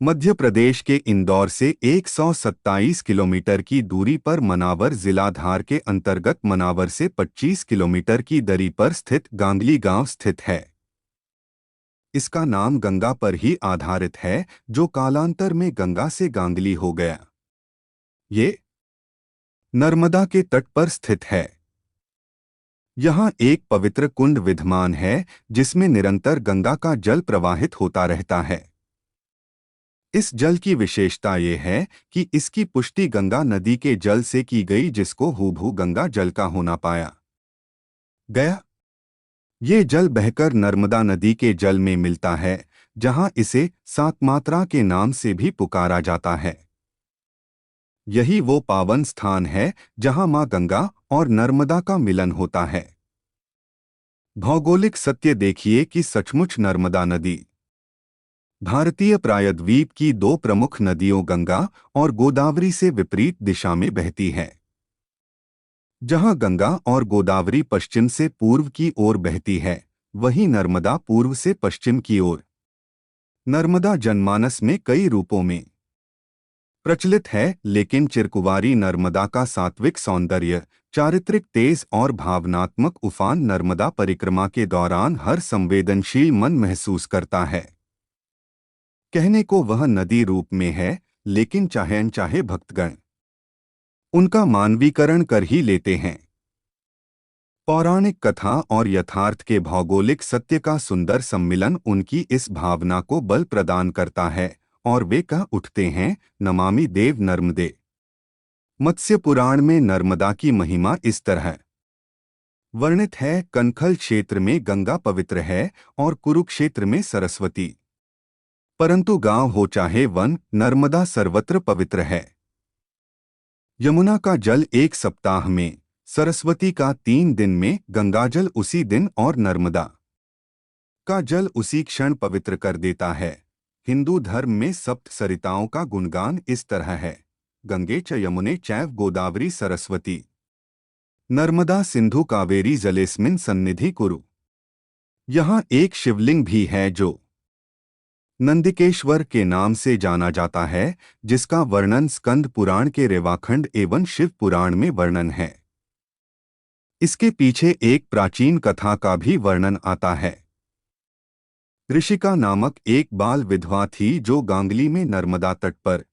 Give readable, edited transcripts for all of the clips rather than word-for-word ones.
मध्य प्रदेश के इंदौर से 127 किलोमीटर की दूरी पर मनावर जिला धार के अंतर्गत मनावर से 25 किलोमीटर की दूरी पर स्थित गांगली गांव स्थित है। इसका नाम गंगा पर ही आधारित है, जो कालांतर में गंगा से गांगली हो गया। ये नर्मदा के तट पर स्थित है। यहाँ एक पवित्र कुंड विद्यमान है, जिसमें निरंतर गंगा का जल प्रवाहित होता रहता है। इस जल की विशेषता ये है कि इसकी पुष्टि गंगा नदी के जल से की गई, जिसको हूबहू गंगा जल का होना पाया गया। ये जल बहकर नर्मदा नदी के जल में मिलता है, जहां इसे सात मात्रा के नाम से भी पुकारा जाता है। यही वो पावन स्थान है जहां मां गंगा और नर्मदा का मिलन होता है। भौगोलिक सत्य देखिए कि सचमुच नर्मदा नदी भारतीय प्रायद्वीप की दो प्रमुख नदियों गंगा और गोदावरी से विपरीत दिशा में बहती है। जहां गंगा और गोदावरी पश्चिम से पूर्व की ओर बहती है, वहीं नर्मदा पूर्व से पश्चिम की ओर। नर्मदा जनमानस में कई रूपों में प्रचलित है, लेकिन चिरकुवारी नर्मदा का सात्विक सौंदर्य, चारित्रिक तेज और भावनात्मक उफान नर्मदा परिक्रमा के दौरान हर संवेदनशील मन महसूस करता है। कहने को वह नदी रूप में है, लेकिन चाहे अनचाहे भक्तगण उनका मानवीकरण कर ही लेते हैं। पौराणिक कथा और यथार्थ के भौगोलिक सत्य का सुंदर सम्मिलन उनकी इस भावना को बल प्रदान करता है, और वे कह उठते हैं, नमामि देव नर्मदे। मत्स्य पुराण में नर्मदा की महिमा इस तरह वर्णित है। कनखल क्षेत्र में गंगा पवित्र है और कुरुक्षेत्र में सरस्वती। परंतु गांव हो चाहे वन, नर्मदा सर्वत्र पवित्र है। यमुना का जल 1 सप्ताह में, सरस्वती का 3 दिन में, गंगाजल उसी दिन और नर्मदा का जल उसी क्षण पवित्र कर देता है। हिंदू धर्म में सप्त सरिताओं का गुणगान इस तरह है, गंगे च यमुने चैव गोदावरी सरस्वती नर्मदा सिंधु कावेरी जलेस्मिन सन्निधि कुरु। यहाँ एक शिवलिंग भी है जो नंदिकेश्वर के नाम से जाना जाता है, जिसका वर्णन स्कंद पुराण के रेवाखंड एवं शिव पुराण में वर्णन है। इसके पीछे एक प्राचीन कथा का भी वर्णन आता है। ऋषिका नामक एक बाल विधवा थी, जो गांगली में नर्मदा तट पर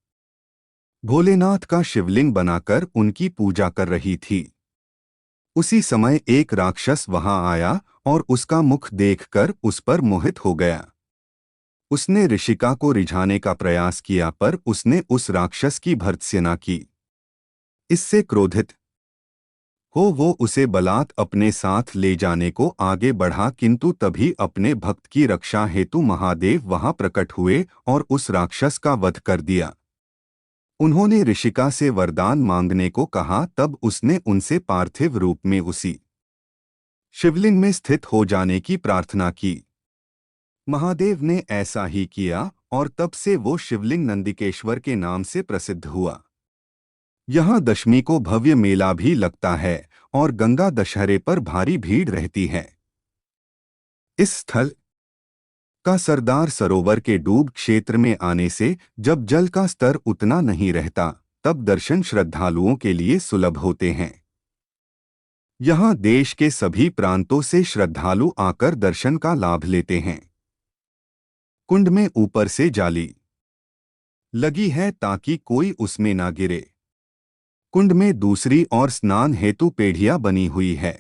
भोलेनाथ का शिवलिंग बनाकर उनकी पूजा कर रही थी। उसी समय एक राक्षस वहां आया और उसका मुख देखकर उस पर मोहित हो गया। उसने ऋषिका को रिझाने का प्रयास किया, पर उसने उस राक्षस की भर्त्सना की। इससे क्रोधित हो वो उसे बलात् अपने साथ ले जाने को आगे बढ़ा, किंतु तभी अपने भक्त की रक्षा हेतु महादेव वहां प्रकट हुए और उस राक्षस का वध कर दिया। उन्होंने ऋषिका से वरदान मांगने को कहा, तब उसने उनसे पार्थिव रूप में उसी शिवलिंग में स्थित हो जाने की प्रार्थना की। महादेव ने ऐसा ही किया और तब से वो शिवलिंग नंदिकेश्वर के नाम से प्रसिद्ध हुआ। यहाँ दशमी को भव्य मेला भी लगता है और गंगा दशहरे पर भारी भीड़ रहती है। इस स्थल का सरदार सरोवर के डूब क्षेत्र में आने से जब जल का स्तर उतना नहीं रहता, तब दर्शन श्रद्धालुओं के लिए सुलभ होते हैं। यहाँ देश के सभी प्रांतों से श्रद्धालु आकर दर्शन का लाभ लेते हैं। कुंड में ऊपर से जाली लगी है ताकि कोई उसमें ना गिरे। कुंड में दूसरी ओर स्नान हेतु पेढ़ियां बनी हुई है।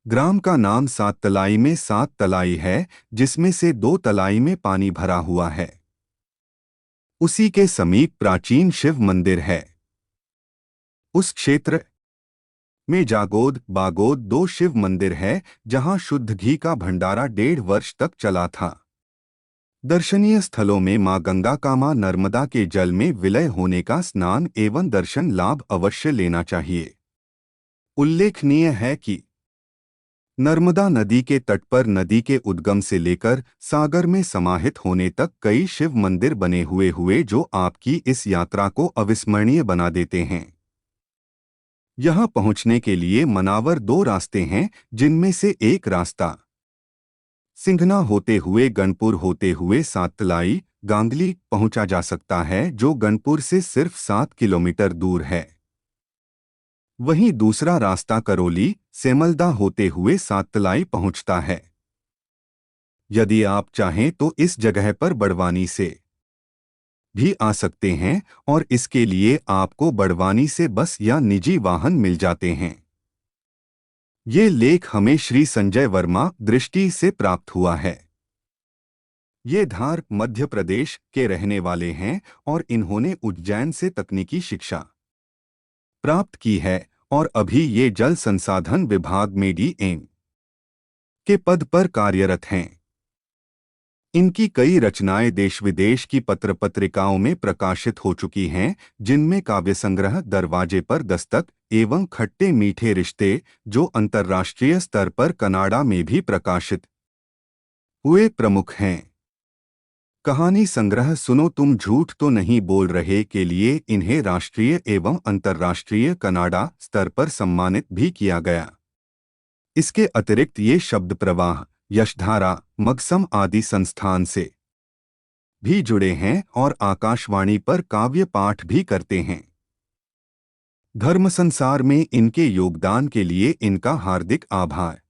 ग्राम का नाम 7 तलाई में 7 तलाई है, जिसमें से 2 तलाई में पानी भरा हुआ है। उसी के समीप प्राचीन शिव मंदिर है। उस क्षेत्र में जागोद बागोद 2 शिव मंदिर है, जहां शुद्ध घी का भंडारा 1.5 वर्ष तक चला था। दर्शनीय स्थलों में मां गंगा का मां नर्मदा के जल में विलय होने का स्नान एवं दर्शन लाभ अवश्य लेना चाहिए। उल्लेखनीय है कि नर्मदा नदी के तट पर नदी के उद्गम से लेकर सागर में समाहित होने तक कई शिव मंदिर बने हुए जो आपकी इस यात्रा को अविस्मरणीय बना देते हैं। यहाँ पहुँचने के लिए मनावर 2 रास्ते हैं, जिनमें से एक रास्ता सिंघना होते हुए गणपुर होते हुए 7 तलाई, गांगली पहुंचा जा सकता है, जो गनपुर से सिर्फ 7 किलोमीटर दूर है। वहीं दूसरा रास्ता करौली सेमलदा होते हुए सातलाई पहुंचता है। यदि आप चाहें तो इस जगह पर बड़वानी से भी आ सकते हैं और इसके लिए आपको बड़वानी से बस या निजी वाहन मिल जाते हैं। ये लेख हमें श्री संजय वर्मा दृष्टि से प्राप्त हुआ है। ये धार मध्य प्रदेश के रहने वाले हैं और इन्होंने उज्जैन से तकनीकी शिक्षा प्राप्त की है और अभी ये जल संसाधन विभाग में डीएम के पद पर कार्यरत हैं। इनकी कई रचनाएं देश विदेश की पत्र पत्रिकाओं में प्रकाशित हो चुकी हैं, जिनमें काव्य संग्रह दरवाजे पर दस्तक एवं खट्टे मीठे रिश्ते, जो अंतर्राष्ट्रीय स्तर पर कनाडा में भी प्रकाशित हुए, प्रमुख हैं। कहानी संग्रह सुनो तुम झूठ तो नहीं बोल रहे के लिए इन्हें राष्ट्रीय एवं अंतर्राष्ट्रीय कनाडा स्तर पर सम्मानित भी किया गया। इसके अतिरिक्त ये शब्द प्रवाह, यशधारा, मगसम आदि संस्थान से भी जुड़े हैं और आकाशवाणी पर काव्य पाठ भी करते हैं। धर्म संसार में इनके योगदान के लिए इनका हार्दिक आभार।